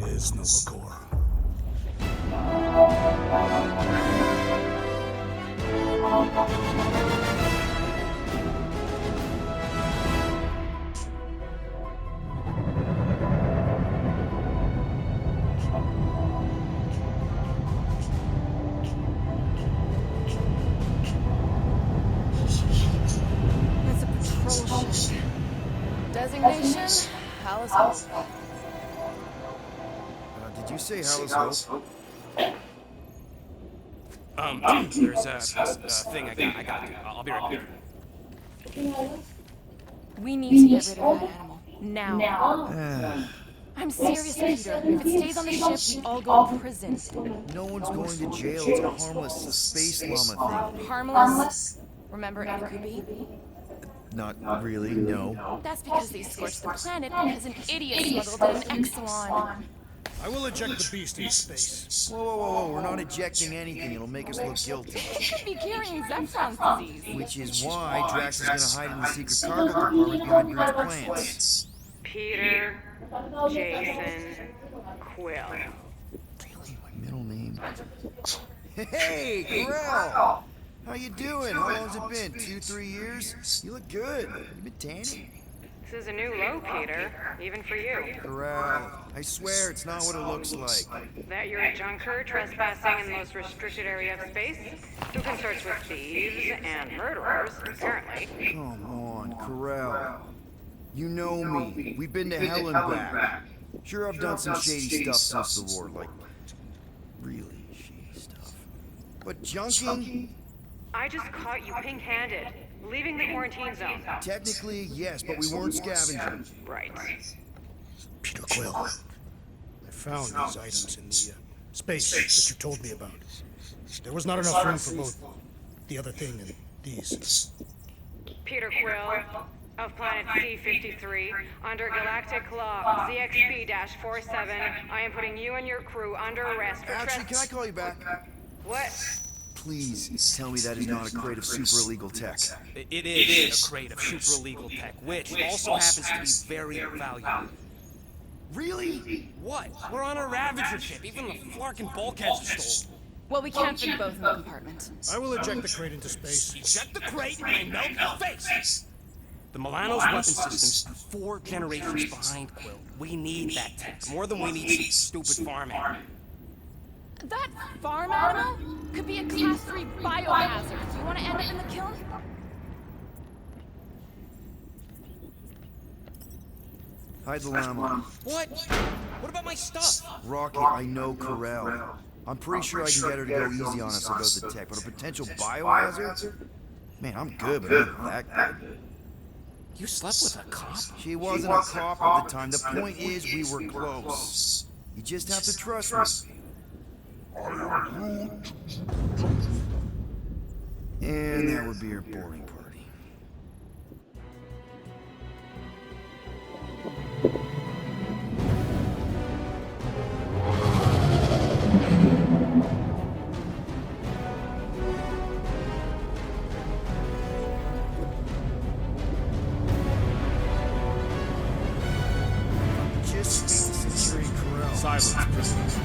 is Nova Corps. It's a patrol ship. Designation? Palace Hope. Did you say Hallis Hope? There's a thing I got to. I'll be right back. We need to get rid of that animal. Now. I'm serious, Peter. If it stays on the ship, we all go to prison. No one's going to jail. It's a harmless space llama thing. Harmless? Remember Eddie Kubi? Not really, no. That's because they scorched the planet because an idiot smuggled in an Exelon. I will eject the beast into space. Whoa. We're not ejecting anything. It'll make us look guilty. It could be carrying Zephron's disease. Which is why Drax is gonna hide in the secret cargo compartment behind Groot's plants. Peter, Jason, Quill. Really? My middle name? Hey, Corell! How you doing? How long's it been? 2-3 years? You look good. You been tanning? This is a new low, Peter, even for you. Corell, I swear it's not what it looks like. That you're a junker trespassing in the most restricted area of space, who consorts with thieves and murderers, apparently. Come on, Corell. You know me. We've been to hell and back. Sure, I've done some shady stuff since the war, like really shady stuff. But junking? I just caught you pink-handed, leaving the quarantine zone. Technically, yes, but we weren't scavenging. Right. Peter Quill, I found these items in the space that you told me about. There was not enough room for both the other thing and these. Peter Quill, of planet C-53, under Galactic Law ZXP-47, I am putting you and your crew under arrest for Actually, can I call you back? What? Please tell me that is not a crate of super illegal tech. It is a crate of super illegal tech, which also happens to be very valuable. Really? What? We're on a Ravager ship. Even the flarkin' bulkheads are stolen. Well, we can't fit both in the compartment. I will eject the crate into space. Eject the crate and melt your face! The Milano's weapon system's 4 generations behind, Quill. We need that tech, more than we need some stupid farm animal. That farm animal could be a class 3 biohazard. Do you want to end up in the kiln? Hide the llama. What? What about my stuff? Rocket, I know Corell. I'm pretty sure I can get her to go easy on us about the tech, but a potential biohazard? Man, I'm good, but not that good. You slept with a cop? She wasn't a cop at the time. The point is, we were close. You just have to trust me. And that would be your boarding party. Just speak to Security Corral. Silence, prisoners.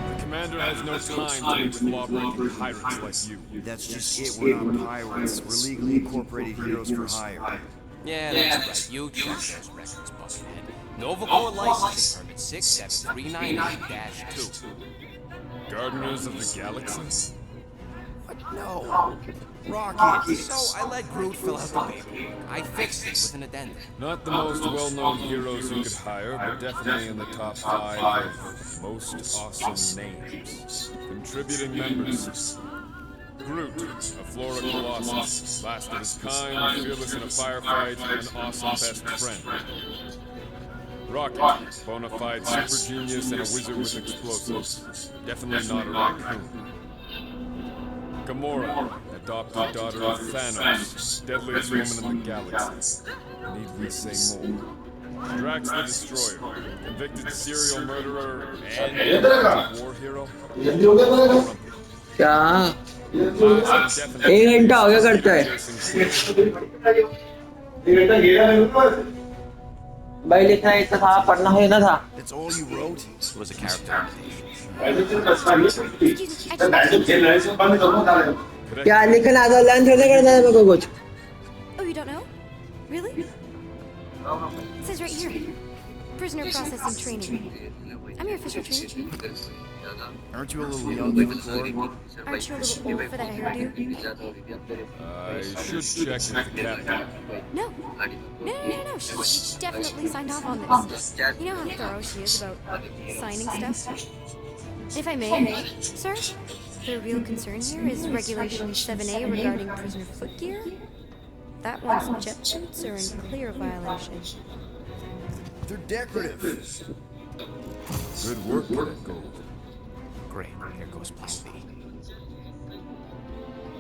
The commander has no time to meet with law-breaking pirates like you. That's just it, we're not pirates. We're legally incorporated heroes for hire. Yeah, that's right. You check those records, Buckethead. Nova Corps licensing permit 67398-2. Gardeners of the Galaxy? What? No. Rocket. So I let Groot fill out the paperwork. I fixed it with an addendum. Not the most well-known heroes you could hire, but definitely in the top 5 of most awesome names. Contributing members. Groot, a Flora Colossus, last of his kind, fearless in a firefight, an awesome best friend. Rocket, bona fide super genius and a wizard with explosives. Definitely not a raccoon. Gamora, adopted daughter of Thanos, deadliest woman in the galaxy. Need we say more? Drax the Destroyer, convicted serial murderer and war hero. क्या एक घंटा हो गया करता है भाई लिखना इतना था पढ़ना है ना था That's all you wrote? It was a character imitation. Excuse me, I just... क्या लिखना आता लर्न थोड़ी करना है मेरे को कुछ Oh, you don't know? Really? It says right here. Prisoner processing training. I'm your official trainer. Aren't you a little young for the floor? Aren't you a little old for that hairdo? I should check with the captain. No. No. She definitely signed off on this. You know how thorough she is about signing stuff? If I may, sir, the real concern here is Regulation 7A regarding prisoner footgear. That one's jet boots are in clear violation. They're decorative. Good work, Cadet Gold. Great. Here goes Plan B.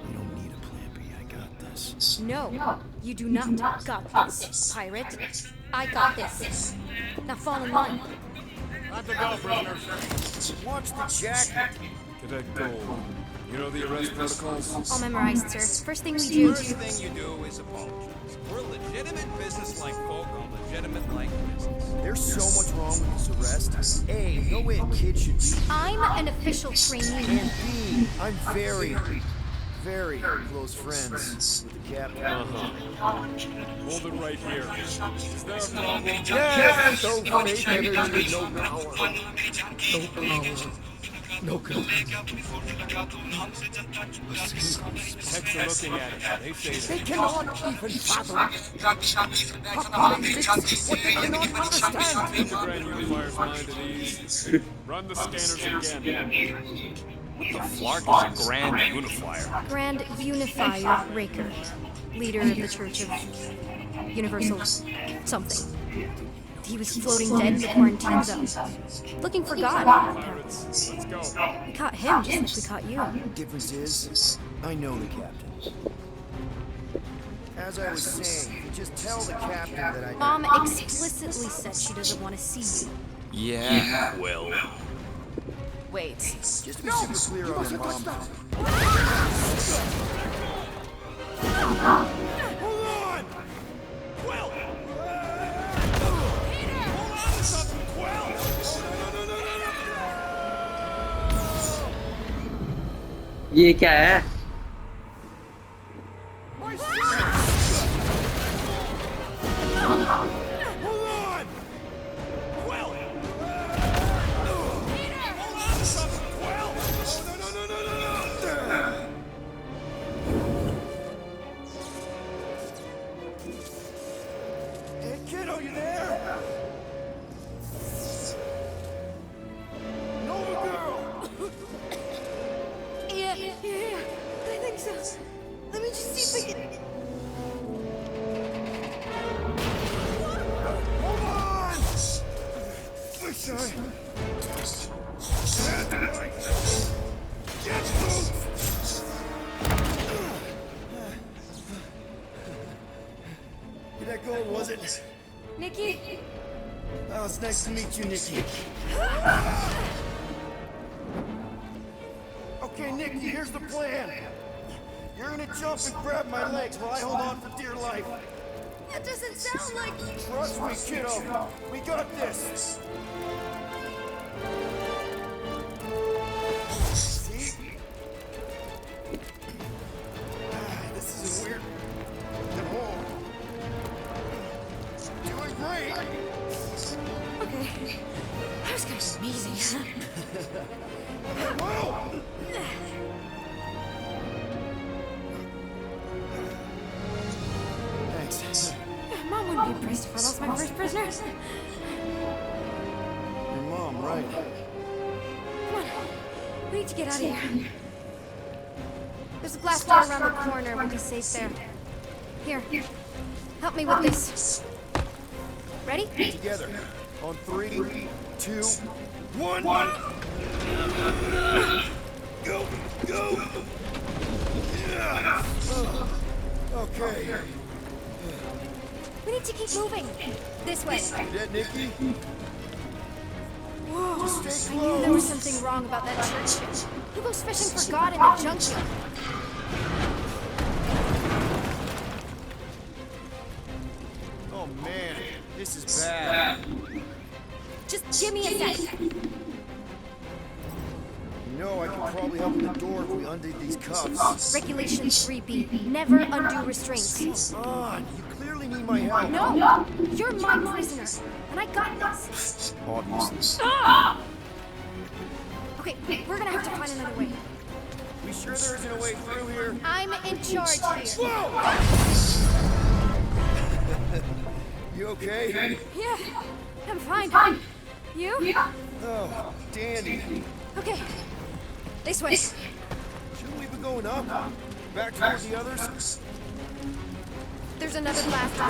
You don't need a plan B. I got this. No, you do not got this, pirate. I got this. Now fall in line. Time to go, prisoners. Watch the jacket. Cadet Gold, you know the arrest protocols? All memorized, sir. First thing we do... First thing you do is apologize. We're legitimate business-like folk on legitimate-like business. There's so much wrong with this arrest. A, no way a kid should be. I'm an official trainee. And B, I'm very, very close friends with the captain. Hold it right here. Is there a problem? Yes! So fake energy, no power. No power. No control. Techs are looking at it. They say They cannot even fathom. How can they fix what they cannot understand? the Grand Unifier's mind at ease. Run the scanners again. What the flark is a Grand Unifier? Grand Unifier Raker. Leader of the Church of Universal something. He was floating dead in the quarantine zone. Looking for God. Pirates, let's go. We caught him just like we caught you. Difference is, I know the captain. As I was saying, you just tell the captain that I... Mom explicitly said she doesn't want to see you. Yeah, well. Wait. Just to be super clear on their mom. ये क्या है Hey, kiddo, you there? Nova girl! Yeah, I think so. Let me just see if I can... Hold on! I'm sorry. Get moved! That gold, was it? Nikki? Oh, it's nice to meet you, Nikki. Okay, Nikki, here's the plan. You're gonna jump and grab my legs while I hold on for dear life. That doesn't sound like... Trust me, kiddo. We got this. See? This is weird. At home. Doing great. Okay. That was kind of amazing. Whoa! Thanks. Mom wouldn't be impressed if I lost my first prisoner. Your mom, right? Come on. We need to get out of here. There's a glass door around the corner. We'll be safe there. Here. Help me with this. Ready? Together. On 3, 2, 1. Go! Go! Yeah. Okay. We need to keep moving. This way. You dead, Nikki? Whoa. Just stay I knew there was close. something wrong about that church shit. Who goes fishing for God in the junkyard? Oh man, this is bad. Just give me a sec. know, I could probably help with the door if we undid these cuffs. Regulation 3B. Never undo restraints. Come on, you clearly need my help. No! You're my prisoner, and I got this. Obviously. Okay, we're gonna have to find another way. We sure there isn't a way through here? I'm in charge here. You okay? Yeah, I'm fine. You? Oh, dandy. Okay. This way. Shouldn't we be going up? Back toward the others? There's another blast.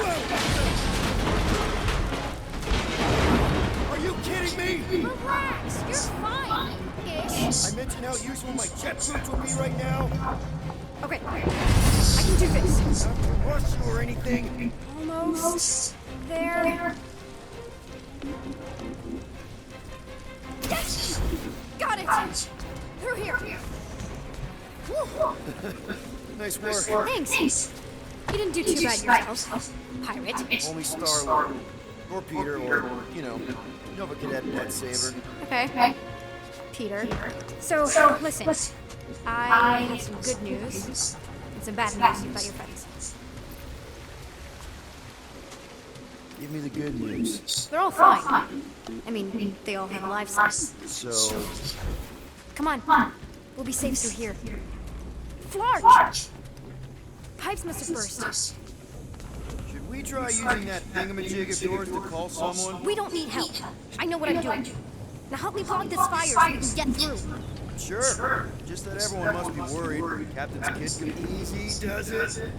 Are you kidding me? Relax, you're fine. Ish. I mentioned how useful my jet boots will be right now. Okay, I can do this. Not to rush you or anything. Almost there. Yes! Got it! Through here. Woo. Nice work. Thanks. You didn't do too bad yourself, pirate. Only Star-Lord. Or Peter, or, you know, Nova Cadet Blood Saber. Okay. Peter. So, listen. I have some good news and some bad news about your friends. Give me the good news. They're all fine. I mean, they all have lives. So, Come on. We'll be safe through here. Flarge! Pipes must have burst. should we try using that thingamajig of yours to call someone? We don't need help. I know what I'm doing. Now help me block this fire so we can get through. Sure. Just that everyone must be worried. Captain's kid can easy does it.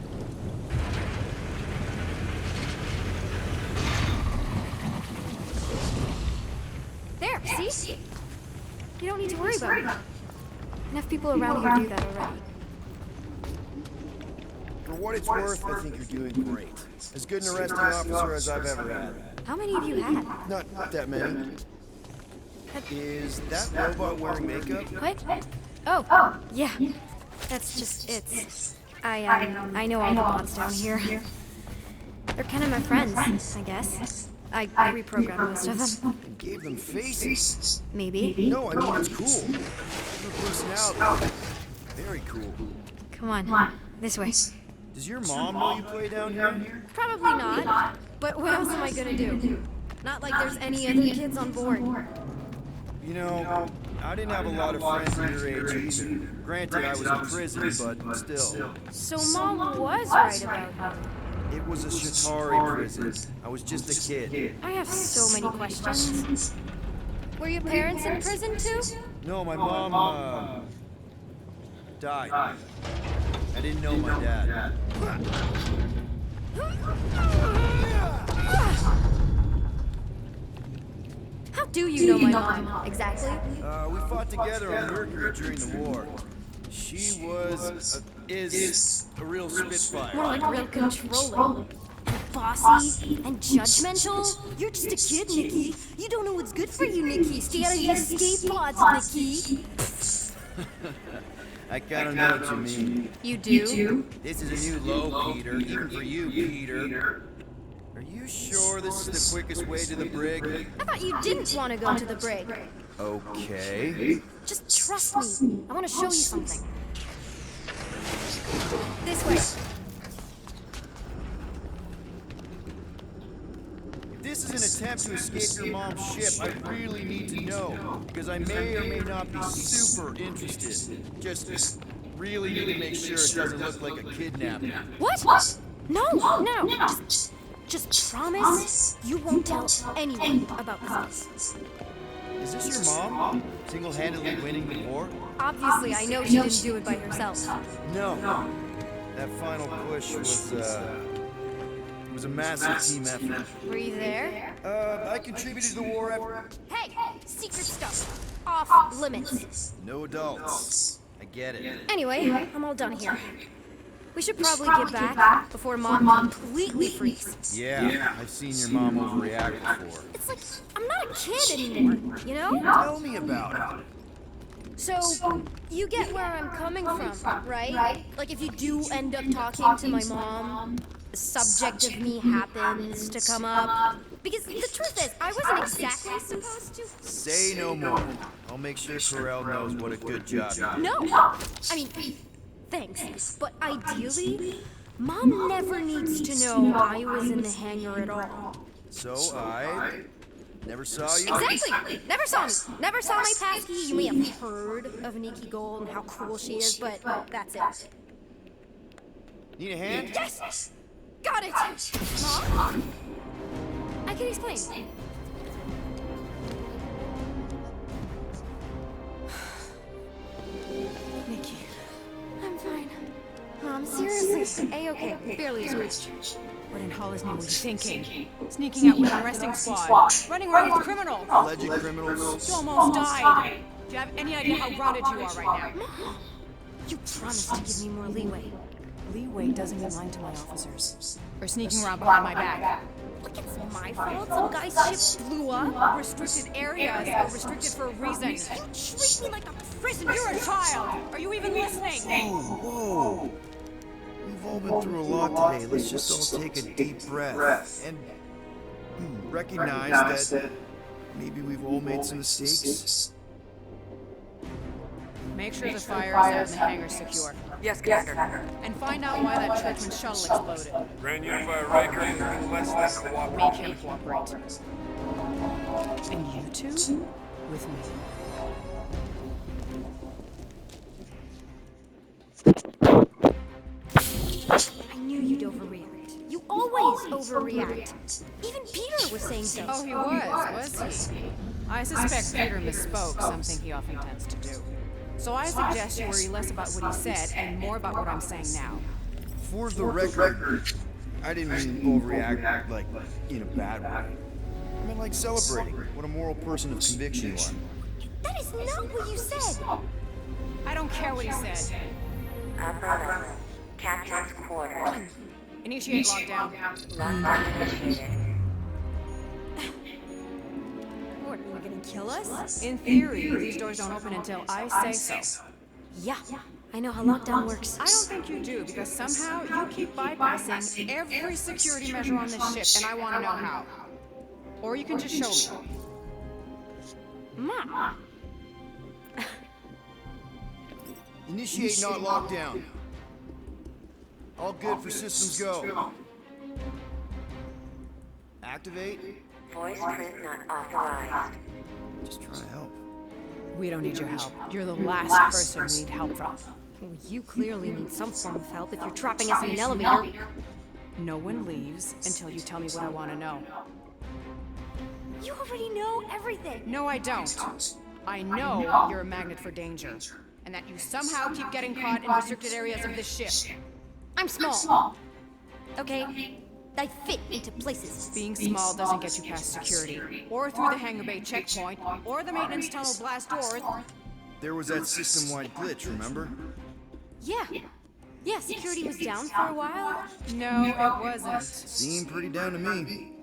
There, see? You don't need to worry about it. Enough people around here do that already. For what it's worth, I think you're doing great. As good an arresting officer as I've ever had. How many of you had? Not that many. Is that robot wearing makeup? What? Oh, yeah. That's just it. I know all the bots down here. They're kind of my friends, I guess. I reprogrammed most of them. And gave them faces. Maybe. No, I mean it's cool. Your personality. Very cool. Come on, this way. Does your mom know you play down here? Probably not. But what else am I gonna do? Not like there's any other kids on board. You know, I didn't have a lot of friends your age either. Granted, I was in prison, but still. So Mom was right about you. It was a Shatari prison. I was just a kid. I have so many questions. Were your parents in prison too? No, my mom, died. I didn't know my dad. How do you know my mom, exactly? We fought together on Mercury during the war. She was, is a real spitfire. More like real controlling. And bossy and judgmental. You're just a kid, Nikki. You don't know what's good for you, Nikki. Stay out of the escape pods, Nikki. I kinda know what you mean. You do? This is a new low, Peter. Even for you, Peter. Are you sure this is the quickest way to the brig? I thought you didn't want to go to the brig. Okay. Just trust me. I want to show you something. This way. If this is an attempt to escape your mom's ship, I really need to know. Because I may or may not be super interested. Just really need to make sure it doesn't look like a kidnapping. What? No. Just promise you won't tell anyone about this. Is this your mom? Single-handedly winning the war? Obviously, I know she didn't do it by herself. No. That final push was a massive team effort. Were you there? I contributed to the war effort. Hey, secret stuff. Off limits. No adults. I get it. Anyway, I'm all done here. We should probably get back before Mom completely freaks. Yeah, I've seen your mom overreact before. It's like, I'm not a kid anymore, you know? Tell me about it. So, you get where I'm coming from, right? Like if you do end up talking to my mom, the subject of me happens to come up. Because the truth is, I wasn't exactly supposed to. Say no more. I'll make sure Corell knows what a good job you did. No! I mean, thanks. But ideally, Mom never needs to know I was in the hangar at all. So I never saw you? Exactly! Never saw me. Never saw my passkey. You may have heard of Nikki Gold and how cool she is, but that's it. Need a hand? Yes! Got it! Mom? I can explain. Nikki. I'm fine. Mom, seriously. A-okay. Barely scratched. What in Hollis name were you thinking? Sneaking out with an arresting squad. Running around with criminals. Alleged criminals. You almost died. Do you have any idea how grounded you are right now? Mom, you promised to give me more leeway. Leeway doesn't mean lying to my officers. Or sneaking around behind my back. Look, it's my fault some guy's ship blew up. Restricted areas are restricted for a reason. You treat me like a prisoner. You're a child! Are you even listening? Whoa. We've all been through a lot today. Let's just all take a deep breath and recognize that maybe we've all made some mistakes. Make sure the fires out in the hangar secure. Yes, Commander. And find out why that Churchman shuttle exploded. Grand Unified Riker has been less than cooperative. Make him cooperate. And you two? With me. I knew you'd overreact. You always overreact. Even Peter was saying so. Oh, he was he? I suspect Peter misspoke, something he often tends to do. So I suggest you worry less about what he said and more about what I'm saying now. For the record, I didn't mean overreact like in a bad way. I meant like celebrating what a moral person of conviction you are. That is not what you said. I don't care what he said. Affirmative. Captain's quarters. Initiate lockdown. Lockdown initiated. What, are you gonna kill us? In theory, these doors don't open until I say so. Yeah, I know how lockdown works. I don't think you do, because somehow you keep bypassing every security measure on this ship, and I want to know how. Or you can just show me. Mom. Initiate not lockdown. All good for systems go. Activate. Voice print not authorized. Just try to help. We don't need your help. You're the last person we need help from. Well, you clearly need some form of help if you're trapping us in an elevator. No one leaves until you tell me what I want to know. You already know everything. No, I don't. I know you're a magnet for danger, and that you somehow keep getting caught in restricted areas of this ship. I'm small. Okay? I fit into places. Being small doesn't get you past security, or through the hangar bay checkpoint, or the maintenance tunnel blast doors. There was that system-wide glitch, remember? Yeah. Yeah, security was down for a while. No, it wasn't. Seemed pretty down to me.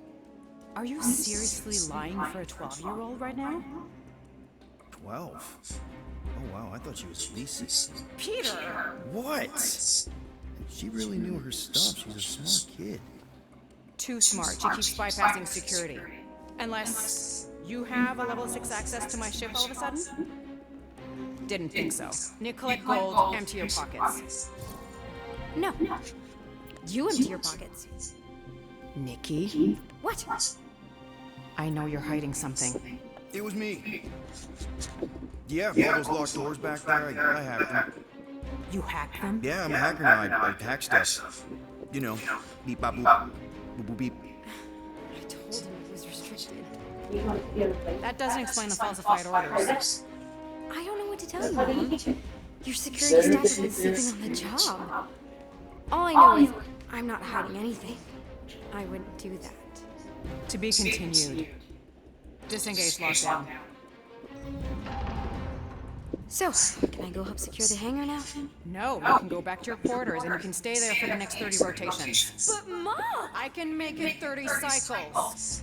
Are you seriously lying for a 12-year-old right now? 12? Oh wow, I thought she was at least 16. Peter! What? She really knew her stuff. She's a smart kid. Too smart. She keeps bypassing security. Unless you have a level 6 access to my ship all of a sudden? Didn't think so. Nicolette Gold, empty your pockets. No. You empty your pockets. Nikki? What? I know you're hiding something. It was me. Yeah, all those locked doors back there, I hacked them. You hacked them? Yeah, I'm a hacker now. I hack stuff. You know, beep bop boop, boop boop beep. I told him it was restricted. That doesn't explain the falsified orders. I don't know what to tell you, Mom. Your security staff has been sleeping on the job. All I know is I'm not hiding anything. I wouldn't do that. To be continued. Disengage lockdown. So, can I go help secure the hangar now? No, you can go back to your quarters and you can stay there for the next 30 rotations. But Mom! I can make it 30 cycles.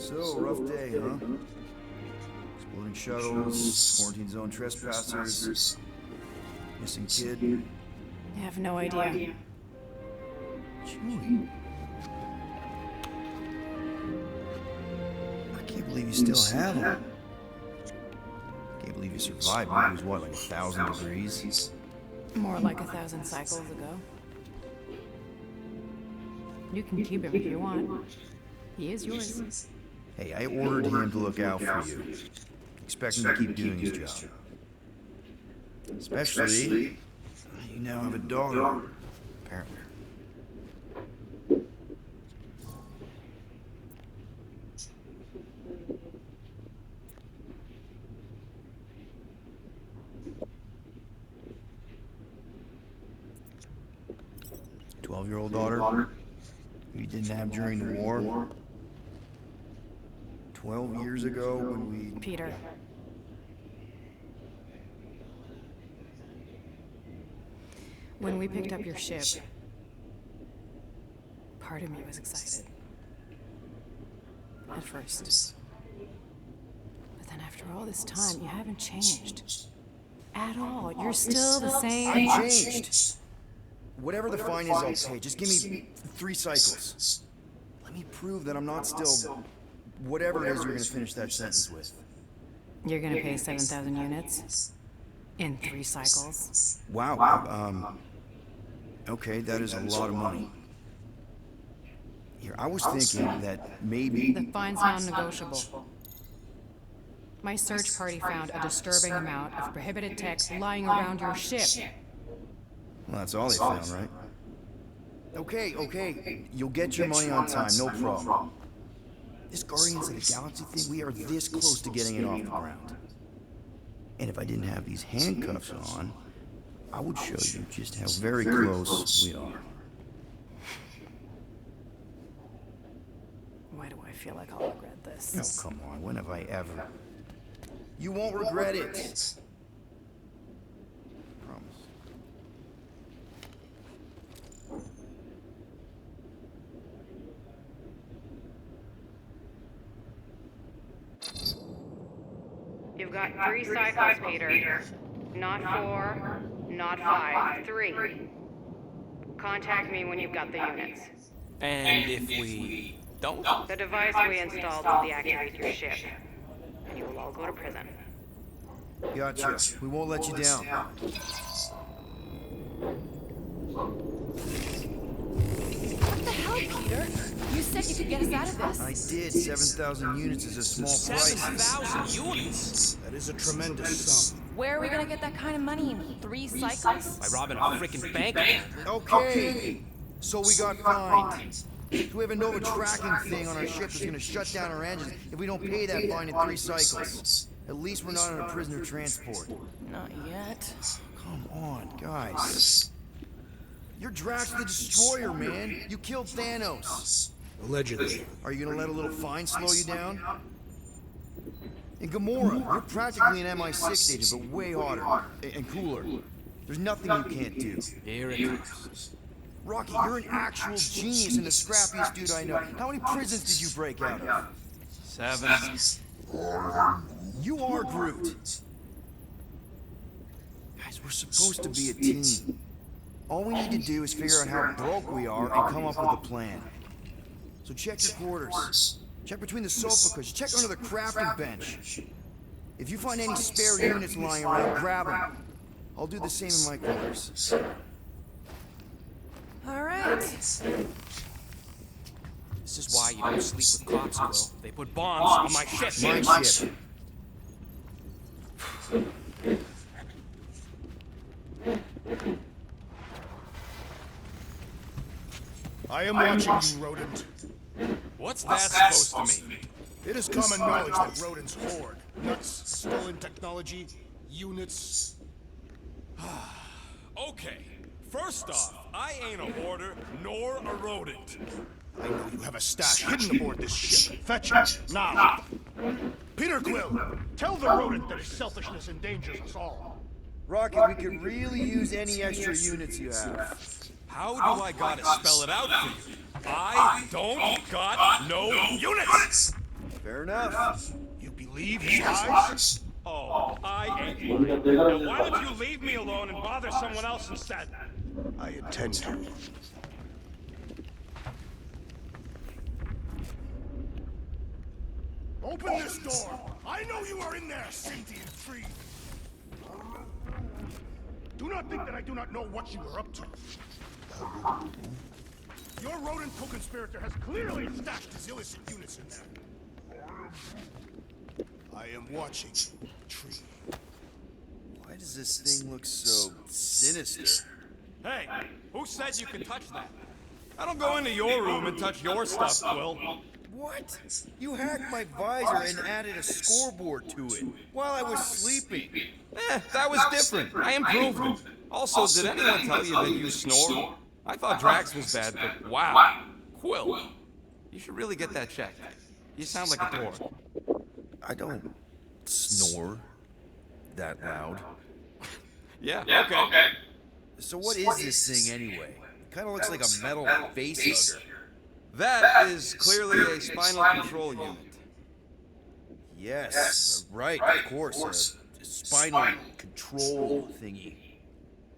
So, rough day, huh? Exploding shuttles, quarantine zone trespassers, missing kid. I have no idea. Chewie. I can't believe you still have him. Can't believe you survived. It was what, like 1,000 degrees? More like 1,000 cycles ago. You can keep him if you want. He is yours. Hey, I ordered him to look out for you. Expect him to keep doing his job. Especially, you now have a daughter, apparently. Twelve-year-old daughter you didn't have during the war. 12 years ago when we... Peter. When we picked up your ship, part of me was excited. At first. But then after all this time, you haven't changed. At all. You're still the same. I changed. Whatever the fine is, I'll pay. Just give me 3 cycles. Let me prove that I'm not still... whatever it is you're gonna finish that sentence with. You're gonna pay 7,000 units? In 3 cycles? Wow, okay, that is a lot of money. Here, I was thinking that maybe... The fine's non-negotiable. My search party found a disturbing amount of prohibited tech lying around your ship. Well, that's all they found, right? Okay, you'll get your money on time, no problem. This Guardians of the Galaxy thing, we are this close to getting it off the ground. And if I didn't have these handcuffs on, I would show you just how very close we are. Why do I feel like I'll regret this? Oh, come on, when have I ever? You won't regret it. Promise. You've got 3 cycles, Peter. Not 4, not 5, 3. Contact me when you've got the units. And if we don't? The device we installed will deactivate your ship, and you will all go to prison. Gotcha. We won't let you down. What the hell, Peter? You said you could get us out of this. I did. 7,000 units is a small price. 7,000 units? That is a tremendous sum. Where are we gonna get that kind of money in 3 cycles? By robbing a freaking bank? Okay. So we got fined. We have a Nova tracking thing on our ship that's gonna shut down our engines if we don't pay that fine in 3 cycles. At least we're not on a prisoner transport. Not yet. Come on, guys. You're Drax the Destroyer, man. You killed Thanos. Allegedly. Are you gonna let a little fine slow you down? And Gamora, you're practically an MI6 agent, but way hotter and cooler. There's nothing you can't do. Here it comes. Rocky, you're an actual genius and the scrappiest dude I know. How many prisons did you break out of? 7. You are Groot. Guys, we're supposed to be a team. All we need to do is figure out how broke we are and come up with a plan. So check your quarters. Check between the sofa cushions. Check under the crafting bench. If you find any spare units lying around, grab them. I'll do the same in my quarters. All right. This is why you don't sleep with cops, Will. They put bombs on my ship. My ship. I am watching you, rodent. What's that supposed to mean? It is common knowledge that rodents hoard nuts, stolen technology, units. Okay, first off, I ain't a hoarder nor a rodent. I know you have a stash hidden aboard this ship. Fetch it, now. Peter Quill, tell the rodent that his selfishness endangers us all. Rocket, we could really use any extra units you have. How do I gotta spell it out for you? I don't got no units! Fair enough. You believe his lies? Oh, I ain't lying. Now, why don't you leave me alone and bother someone else instead? I intend to. Open this door! I know you are in there, sentient tree! Do not think that I do not know what you are up to. Your rodent co-conspirator has clearly stashed his illicit units in there. I am watching you, tree. Why does this thing look so sinister? Hey, who said you could touch that? I don't go into your room and touch your stuff, Quill. What? You hacked my visor and added a scoreboard to it while I was sleeping. That was different. I improved it. Also, did anyone tell you that you snore? I thought Drax was bad, but wow. Quill, you should really get that checked. You sound like a dork. I don't snore that loud. Yeah, okay. So what is this thing anyway? It kind of looks like a metal face hugger. That is clearly a spinal control unit. Yes, right, of course. A spinal control thingy.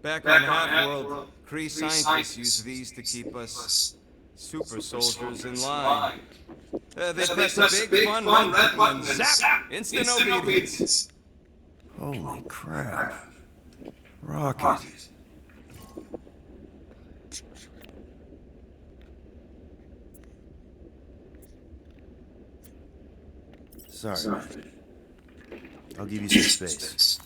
Back on Half-World, Kree scientists use these to keep us super soldiers in line. They press a big fun run button and zap! Instant obedience. Holy crap. Rocket. Sorry, man. I'll give you some space.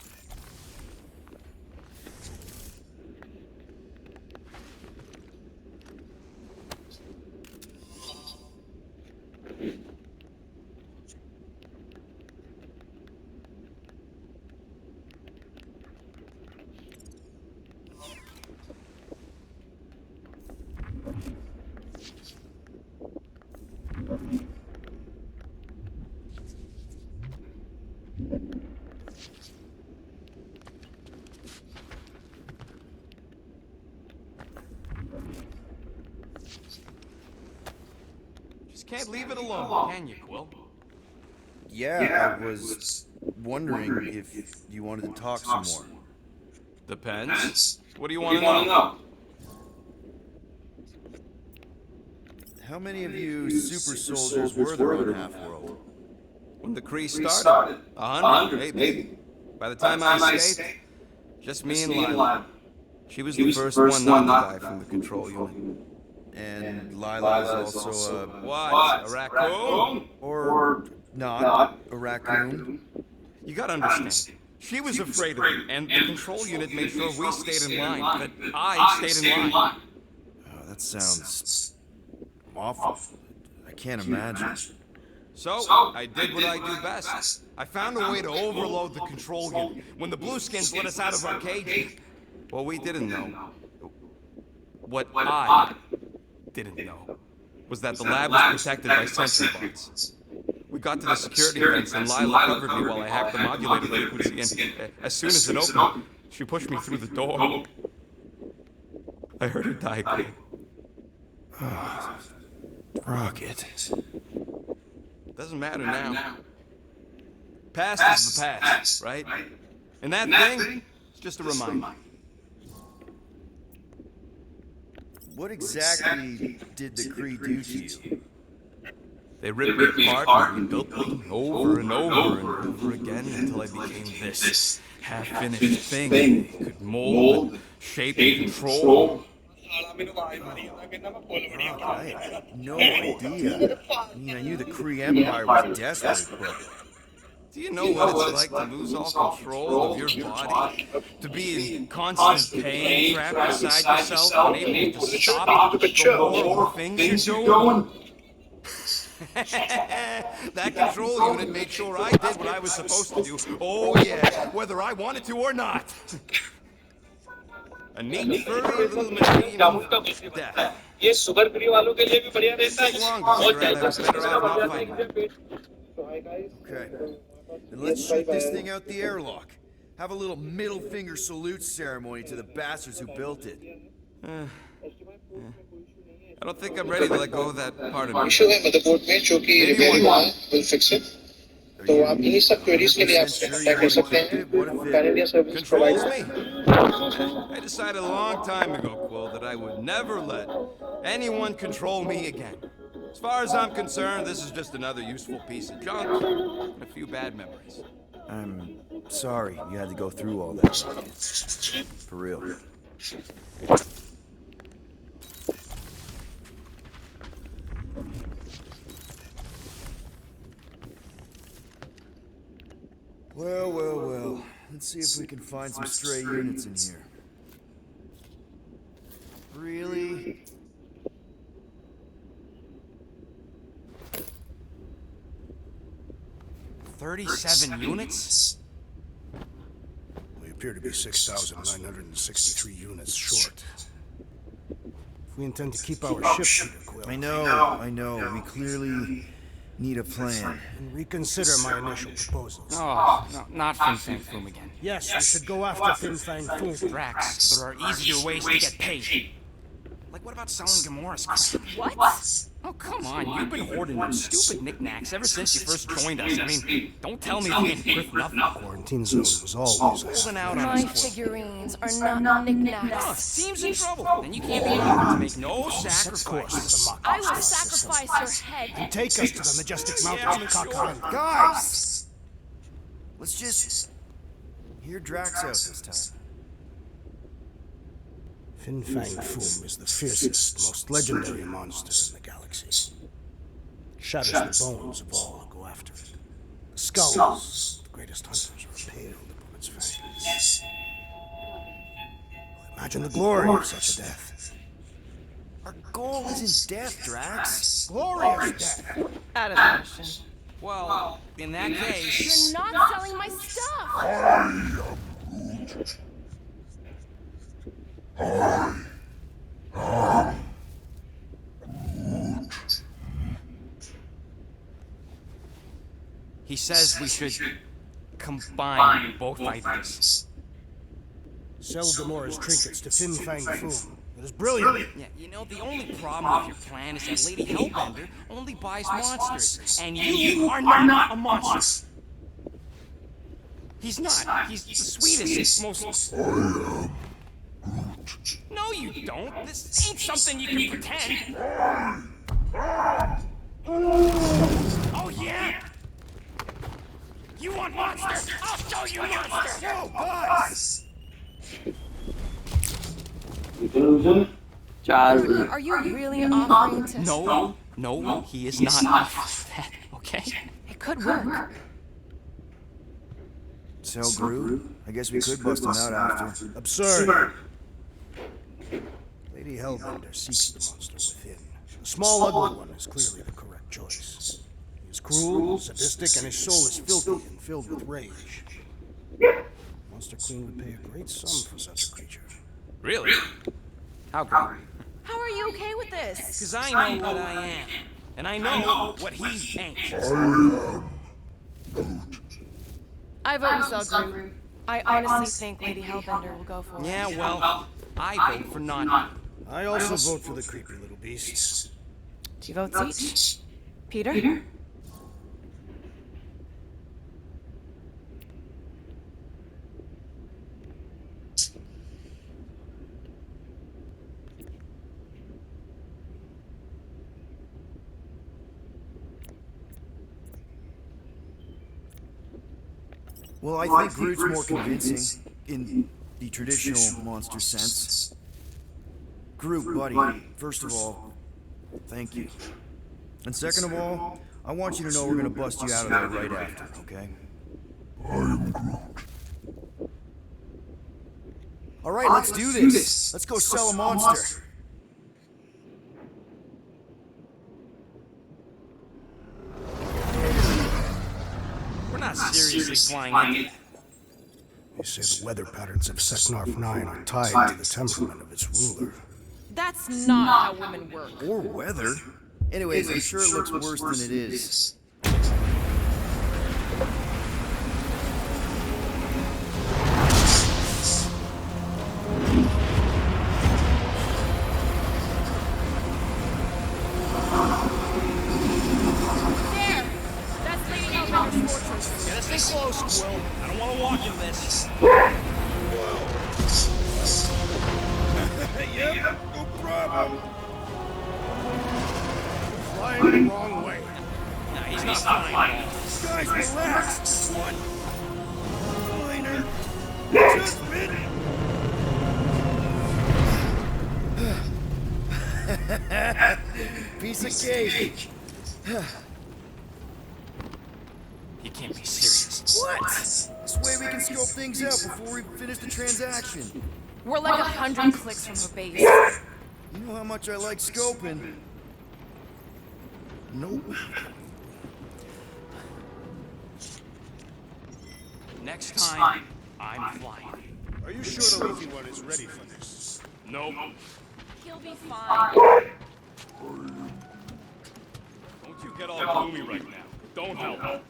Just can't leave it alone, can you, Quill? Yeah, I was wondering if you wanted to talk some more. Depends. What do you want to know? How many of you super soldiers were there on Half-World? When the Kree started, 100, maybe. By the time I escaped, just me and Lila. She was the first one not to die from the control unit. And Lila is also a... What? A raccoon? Or not a raccoon? You gotta understand. She was afraid of it, and the control unit made sure we stayed in line, that I stayed in line. Oh, that sounds awful. I can't imagine. So, I did what I do best. I found a way to overload the control unit. When the Blueskins let us out of our cage, well, we didn't know. What I didn't know was that the lab was protected by sentry bots. We got to the security fence and Lila covered me while I hacked the modulator frequency, and as soon as it opened, she pushed me through the door. I heard her die quick. Rocket. Doesn't matter now. Past is the past, right? And that thing is just a reminder. What exactly did the Kree do to you? They ripped me apart and rebuilt me over and over and over again until I became this half-finished thing they could mold, shape, and control. I had no idea. I mean, I knew the Kree Empire was desperate, but... Do you know what it's like to lose all control of your body? To be in constant pain, trapped inside yourself, unable to stop the horrible things you're doing? That control unit made sure I did what I was supposed to do. Oh yeah, whether I wanted to or not. A neat, furry little machine of death. ये sugar free वालों के लिए भी बढ़िया रहता है और ज्यादा Okay, then let's shoot this thing out the airlock. Have a little middle finger salute ceremony to the bastards who built it. I don't think I'm ready to let go of that part of me. Issue है motherboard में जो कि repair हुआ है, will fix it. तो आप इन्हीं सब क्वेरीज के लिए आपसे कांटेक्ट कर सकते हैं। Pan India service Controls provider. me? I decided a long time ago, Quill, that I would never let anyone control me again. As far as I'm concerned, this is just another useful piece of junk and a few bad memories. I'm sorry you had to go through all that. For real. Well. Let's see if we can find some stray units in here. Really? $37 units? We appear to be 6,963 units short. If we intend to keep our ship, Peter Quill, I know. We clearly need a plan. and reconsider my initial proposals. Oh, no, not Fin Fang Foom again. Yes, we should go after Fin Fang Foom. Drax, there are easier ways to get paid. Like, what about selling Gamora's crap? What? Oh, come on, you've been hoarding them stupid knickknacks ever since you first joined us. I mean, don't tell me you ain't worth nothing. Quarantine zone was always Holding out on My us for. figurines are not knickknacks. Team's in trouble, and you can't be willing to make no sacrifices. I will sacrifice your head. and take us to the majestic mountains of Kakan. Guys! Let's just hear Drax out this time. Fin Fang Foom is the fiercest, most legendary monster in the galaxy. Shatters the bones of all who go after it. The skulls of the greatest hunters are impaled upon its fangs. Well, imagine the glory of such a death. Our goal isn't death, Drax. Glorious death! Out of the question. Well, in that case. You're not selling my stuff. He says we should combine both items. Sell Gamora's trinkets to Fin Fang Foom. It is brilliant. Yeah, you know, the only problem with your plan is that Lady Hellbender only buys monsters, and you are not a monster. He's not. He's the sweetest, most... No, you don't. This ain't something you can pretend. Oh, yeah? You want monsters? I'll show you monsters! Yo, guys! Are you really offering to... No, he is not off that, okay? It could work. Sell Groot? I guess we could bust him out after. Absurd. Lady Hellbender seeks the monster within. The small, ugly one is clearly the correct choice. He is cruel, sadistic, and his soul is filthy and filled with rage. Monster Queen would pay a great sum for such a creature. Really? How come? How are you okay with this? Because I know what I am. And I know what he ain't. I vote we sell Groot. I honestly think Lady Hellbender will go for it. Yeah, well, I vote for not. I also vote for the creepy little beast. 2 votes each. Peter? Well, I think Groot's more convincing in the traditional monster sense. Groot, buddy, first of all, thank you. And second of all, I want you to know we're gonna bust you out of there right after, okay? I am Groot. Alright, let's do this. Let's go sell a monster. We're not seriously flying in. They say the weather patterns of Seknarf 9 are tied to the temperament of its ruler. That's not how women work. Or weather. Anyways, I'm sure it looks worse than it is. Quill. I don't want to walk in this. Yep, no problem. Flying the wrong way. Nah, he's not flying. Guys, relax. It's one liner. Just been. Piece of cake. You can't be serious. What? This way we can scope things out before we finish the transaction. We're like 100 clicks from her base. You know how much I like scoping. Nope. Next time, I'm flying. Are you sure the leafy one is ready for this? Nope. He'll be fine. Don't you get all gloomy right now. Don't help.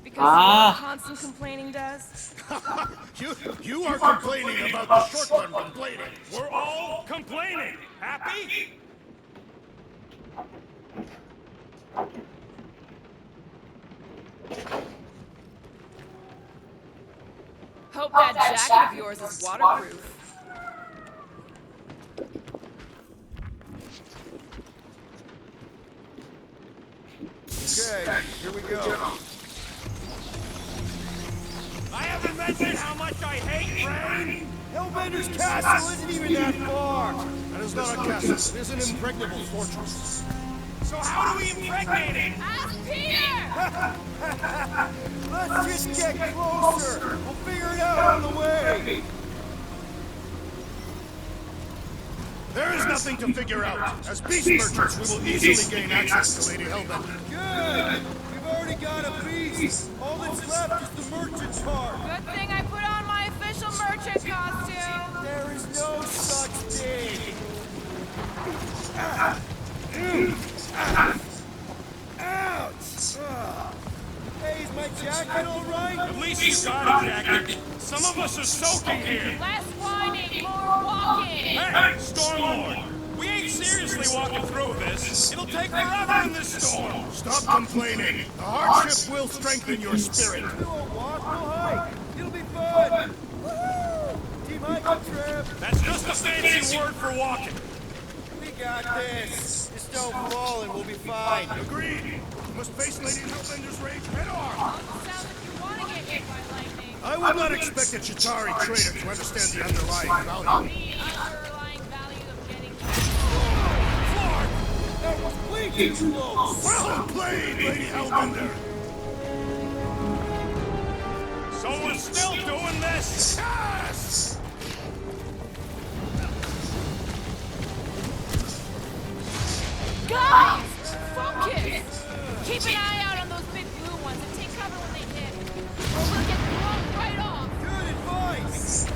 Because constant complaining does. You are complaining about the short one complaining. We're all complaining. Happy? Hope that jacket of yours is waterproof. Okay, here we go. I haven't mentioned how much I hate rain. Hellbender's castle isn't even that far. That is not a castle. It is an impregnable fortress. So how do we impregnate it? Ask Peter! Let's just get closer. We'll figure it out on the way. There is nothing to figure out. As beast merchants, we will easily gain access to Lady Hellbender. Good! We've already got a beast. All that's left is the merchant part. Good thing I put on my official merchant costume. There is no such thing. Ouch! Hey, is my jacket all right? At least you got a jacket. Some of us are soaking here. Less whining, more walking. Hey, Stormlord! We ain't seriously walking through this. It'll take forever in this storm. Stop complaining. The hardship will strengthen your spirit. We won't walk, we'll hike. It'll be fun. Woo! Team hiking trip. That's just a fancy word for walking. We got this. Just don't fall and we'll be fine. Agreed. You must face Lady Hellbender's rage head on. Sounds like you want to get hit by lightning. I would not expect a Chitauri trader to understand the underlying value. The underlying value of getting Clark! That was way too close! Well played, Lady Hellbender! So we're still doing this? Yes! Guys! Focus! Keep an eye out on those big blue ones and take cover when they hit. Or we'll get blown right off. Good advice!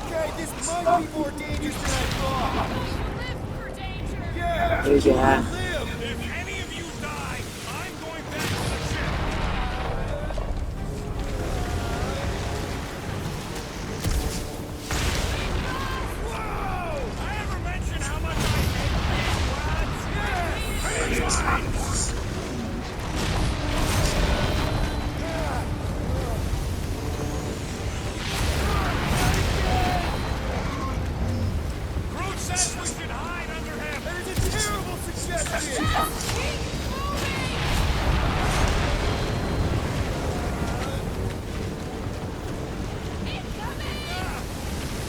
Okay, this might be more dangerous than I thought. You live for danger. Yeah! Yeah. Live! If any of you die, I'm going back to the ship. Whoa! I ever mention how much I hate this? Groot says we should hide under him. That is a terrible suggestion!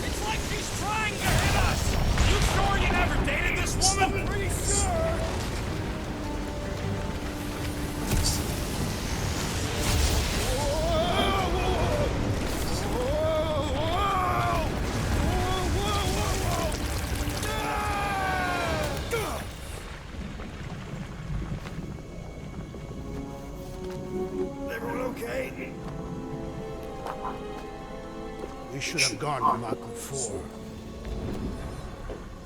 It's like she's trying to hit us. You sure you never dated this woman? Pretty sure! Everyone okay? We should have gone to Maku 4.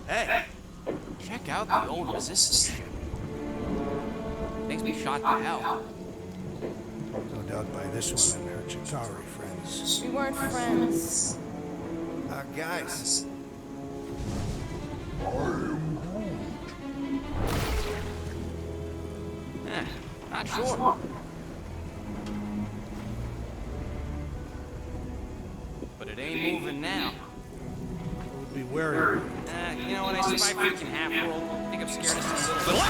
Hey, check out the old resistance ship. Things be shot to hell. No doubt by this one and her Chitauri friends. We weren't friends. Guys. Not sure. even now. Would be wary. You know, when I survive freaking half-world, I think I'm scared of some little...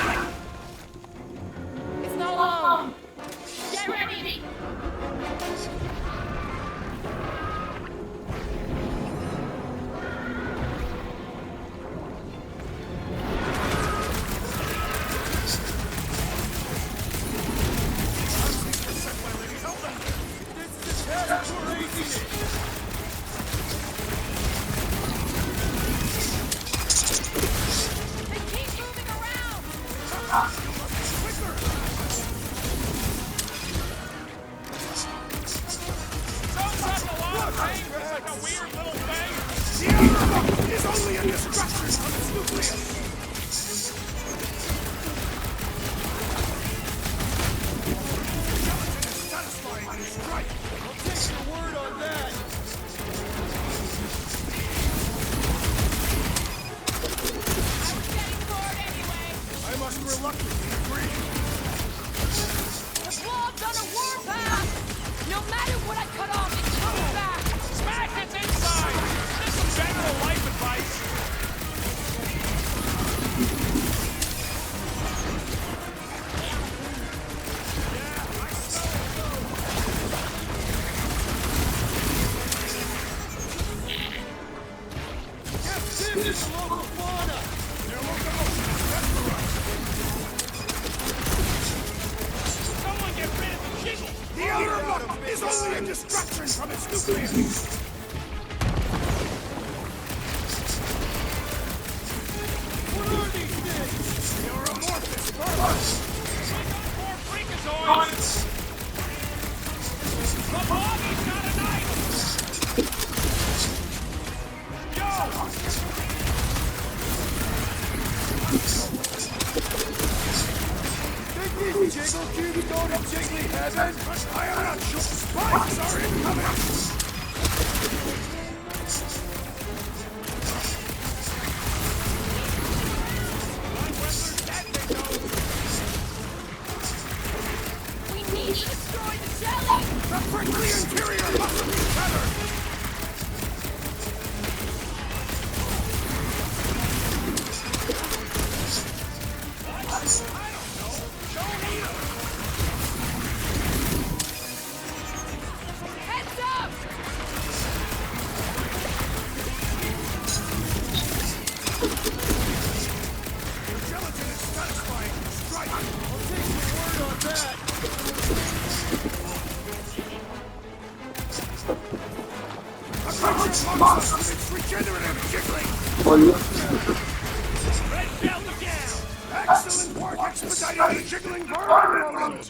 It's not long. Get ready.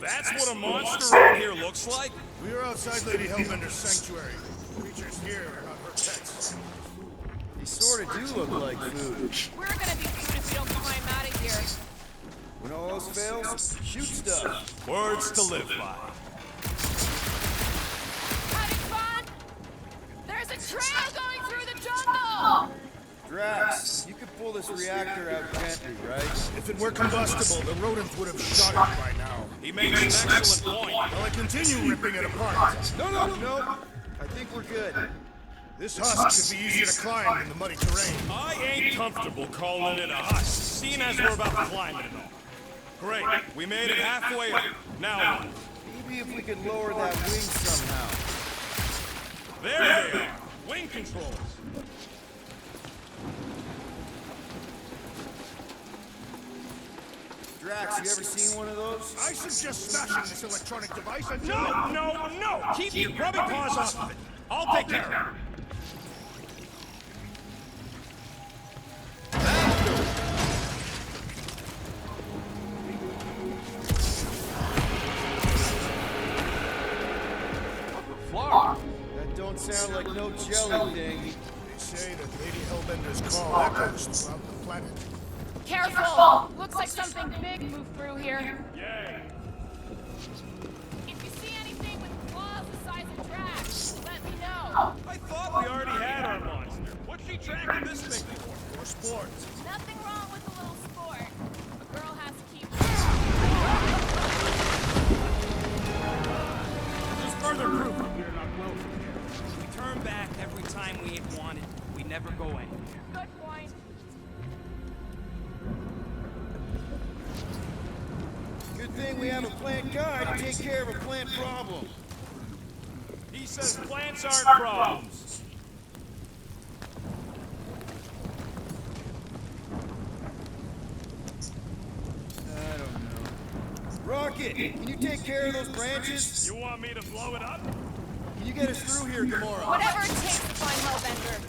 That's what a monster around here looks like? We are outside Lady Hellbender's sanctuary. Creatures here are not her pets. They sort of do look like food. We're gonna be food if we don't climb out of here. When all else fails, shoot stuff. Words to live by. Having fun? There's a trail going through the jungle! Drax, you could pull this reactor out gently, right? If it were combustible, the rodents would have shot it by now. He makes an excellent point. Will I continue ripping it apart? No. I think we're good. This husk should be easier to climb than the muddy terrain. I ain't comfortable calling it a husk, seeing as we're about to climb it and all. Great, we made it halfway up. Now what? Maybe if we could lower that wing somehow. There they are. Wing controls. Drax, you ever seen one of those? I suggest smashing this electronic device until... No! Keep your grubby paws off of it. I'll take care of it. That don't sound like no jelly thing. They say that Lady Hellbender's call echoes throughout the planet. Careful! Looks like something big moved through here. Yay. If you see anything with claws the size of Drax, let me know. I thought we already had our monster. What's she tracking this thing for? For sport. Nothing wrong with a little sport. A girl has to keep... There's further proof that we're not welcome here. We turn back every time we Good thing we have a plant guy to take care of a plant problem. He says plants aren't problems. I don't know. Rocket, can you take care of those branches? You want me to blow it up? Can you get us through here tomorrow? Whatever it takes to find Hellbender.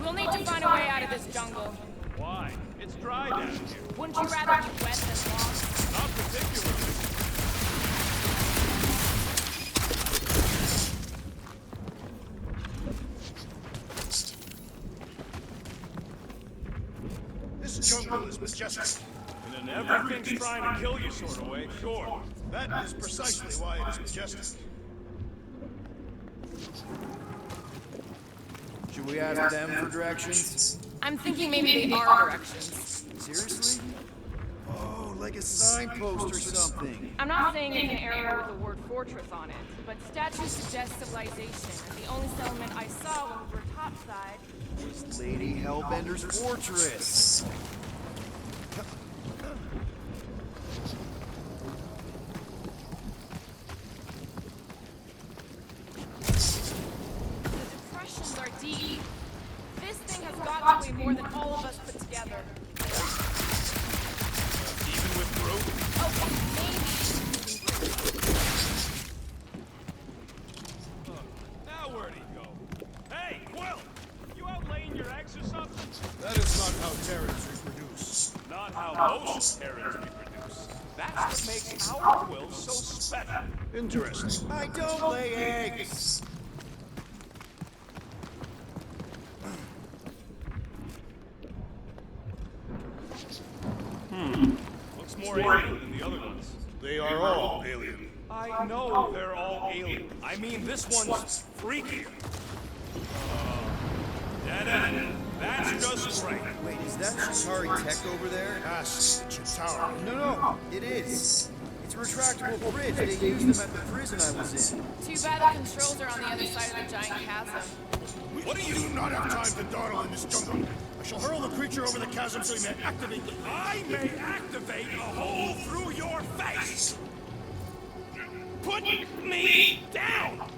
We'll need to find a way out of this jungle. Why? It's dry down here. Wouldn't you rather be wet than lost? Not particularly. This jungle is majestic. In an everything's trying to kill you sort of way, sure. That is precisely why it is majestic. Should we ask them for directions? I'm thinking maybe they are directions. Seriously? Oh, like a signpost or something. I'm not saying it's an area with the word fortress on it, but statues suggest civilization, and the only settlement I saw when we were topside. Was Lady Hellbender's fortress. The depressions are deep. This thing has got to weigh more than all of us put together. Even with growth? Okay, maybe. Now where'd he go? Hey, Quill! You out laying your eggs or something? That is not how terrans reproduce. Not how most parents reproduce. That's what makes our Quill so special. Interesting. I don't lay eggs. Looks more alien than the other ones. They are all alien. I know they're all alien. I mean, this one's freakier. Dead end. That's just great. Wait, is that Chitauri tech over there? Ask Chitauri. No, it is. It's a retractable bridge. They used them at the prison I was in. Too bad the controls are on the other side of the giant chasm. What do you not have time to dawdle in this jungle? I shall hurl the creature over the chasm so he may activate the... I may activate a hole through your face. Put me down.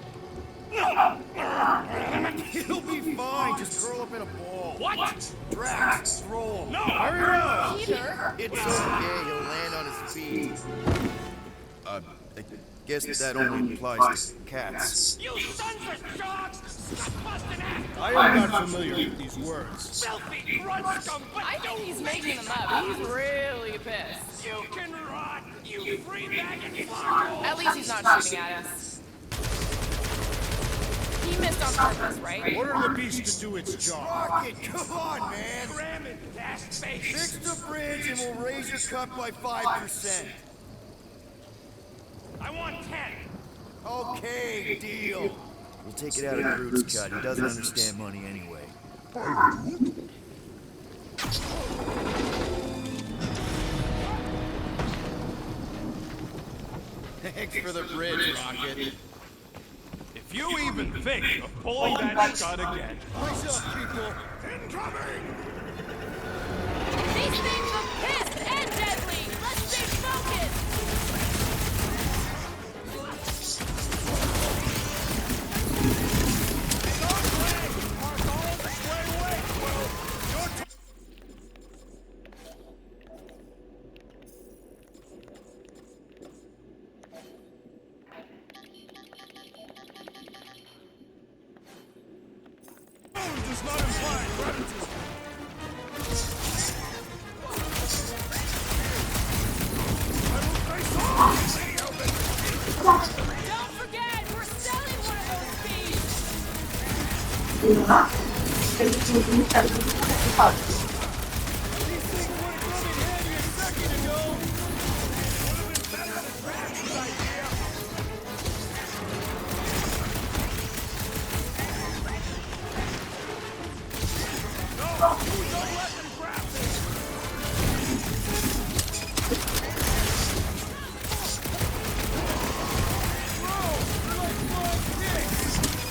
It'll be fine. Just curl up in a ball. What? Drax, roll. No. Hurry up. Peter? It's okay. He'll land on his feet. I guess that only applies to cats. You sons of dogs! Stop busting ass! I am not familiar with these words. Filthy grunt scum! I think he's making them up. He's really pissed. You can rot, you free bag and fuck! At least he's not shooting at us. He missed on purpose, right? Order the beast to do its job. Rocket, come on, man. Ram it, ass face! Fix the bridge and we'll raise your cut by 5%. I want 10! Okay, deal. We'll take it out of Groot's cut. He doesn't understand money anyway. Thanks for the bridge, Rocket. If you even think of pulling that gun again... Brace up, people. Incoming! These things are pissed and deadly! Let's stay focused! Does not imply gratitude. I will face off, Lady Hellbender. Don't forget, we're selling one of those beasts! These things would have come in handy a second ago. Would have been better than Raph's idea. No, you don't let them grab this. Bro, they're like long dicks.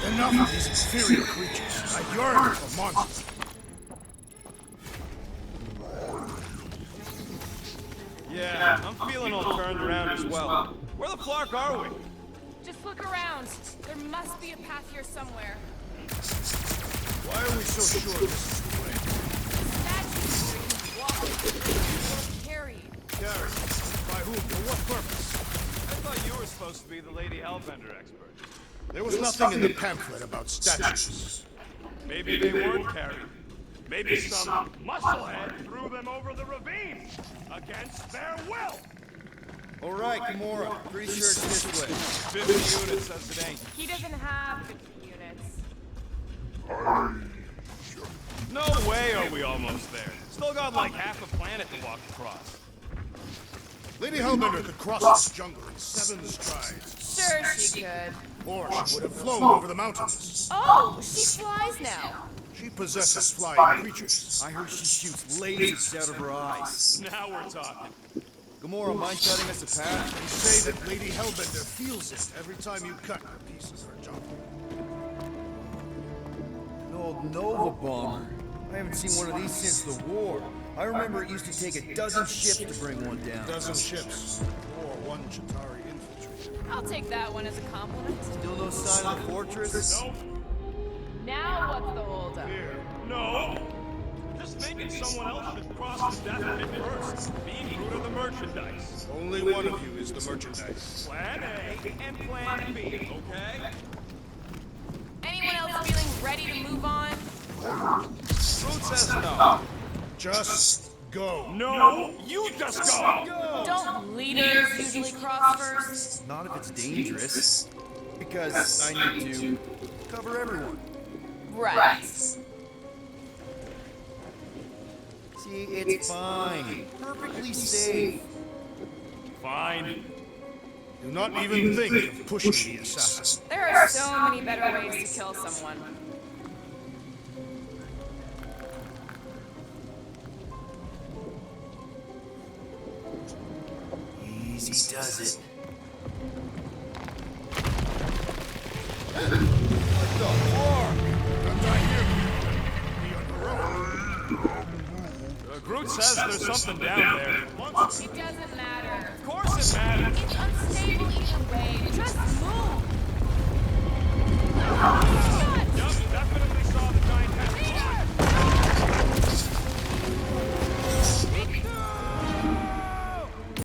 Enough of these inferior creatures. I yearn for monsters. Yeah, I'm feeling all turned around as well. Where the flark are we? Just look around. There must be a path here somewhere. Why are we so sure this is the way? Statues where you walk. Or carried. Carried? By whom? For what purpose? I thought you were supposed to be the Lady Hellbender expert. There was nothing in the pamphlet about statues. Maybe they weren't carried. Maybe some musclehead threw them over the ravine against their will. All right, Gamora. Pretty sure it's this way. 50 units says it ain't. He doesn't have 50 units. No way are we almost there. Still got like half a planet to walk across. Lady Hellbender could cross this jungle in 7 strides. Sure she could. Or she would have flown over the mountains. Oh, she flies now. She possesses flying creatures. I heard she shoots lasers out of her eyes. Now we're talking. Gamora, mind cutting us a path? They say that Lady Hellbender feels it every time you cut her pieces of her jungle. An old Nova bomber. I haven't seen one of these since the war. I remember it used to take a dozen ships to bring one down. A dozen ships, or 1 Chitauri infantry. I'll take that one as a compliment. Still no sign of the fortress? Nope. Now what's the holdup? Here. No. Just thinking someone else should cross the death pit first. Being fruit of the merchandise. Only one of you is the merchandise. Plan A and Plan B, okay? Anyone else feeling ready to move on? Fruit says no. Just go. No, you just go. Don't leaders usually cross first? Not if it's dangerous. Because I need to cover everyone. Right. See, it's fine. Perfectly safe. Fine. Do not even think of pushing the assassin. There are so many better ways to kill someone. Easy does it. Groot says there's something down there. It doesn't matter.